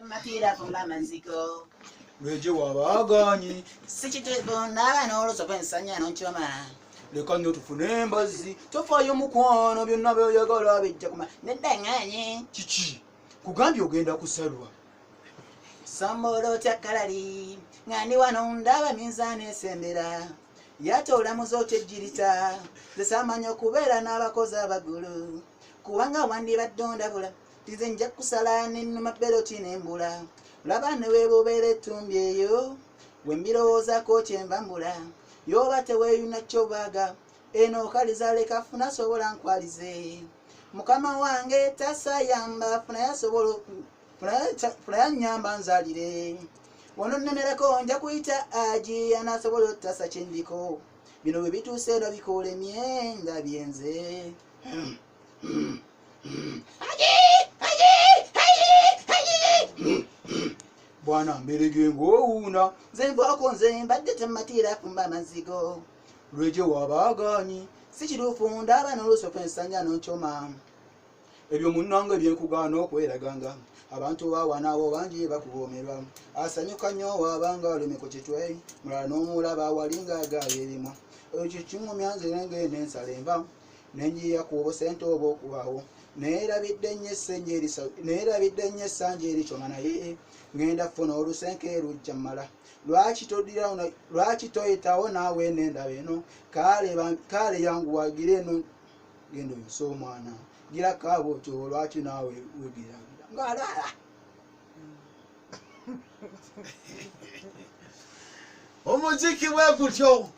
matira fumba manziko. Lweje wabaganye. Sichitepo n'abaana olusopa ensanya n'onkyoma. Leka nnyo tufune embazzi. Tofaayo mukwano byonna by'oyagala bijja kuma. Neddaŋŋaanye. Kiki? Kugambye ogenda kusalwa. Sombolo takkalali. Nga ndi wano ndaba minzaani esembera. Yate olamuza okyejjirita. Nze saamanya okubeera n'abakozi abagulu. Kubanga wandibadde ondabula. Nze nja kusala n'ennuma beloti n'embula. Laba ne weebobeera ettumbi eyo. We mbirowoozaako kyenva mbula. Yoba teweeyuna kyobaaga. Eno okaliza leka funa sobola nkwalize. Mukama wange tasayamba funa yannyamba nzalire. Wano nnemerako nja kuyita aji anaasobola otasa kyendiko. Bino bwe bituuse eno bikoolemye ndabyenze. Bwana mberege ng'owuuna. Nze nvaako nze mbadde temmatira fumba amazigo. Lweje wabaganye. Si kiruufu ndaba n'olusofa ensanya n'onkyoma. Ebyo munnange byenkugaana okweraganga. Abantu baawanaabo bangi bakuboomerwa. Asanyuka nnyo wabanga oleme ku kitwe. Mulala n'omulaba walinga agaali erimu. Ekyo kiŋŋumya nze ngende ensala enva. Nenjiya ku obusente obwo okubaawo. Neerabidde nnyo essanja erikyoma naye ngenda funa olusenke lujja mmala. Lwaki toyitawo naawe n'endaba eno? Kaale yanguwagire eno genda oyise omwana. Gira kaabo otyo lwaki naawe wegiragira ng'alala. Omuziki bwe gutyo.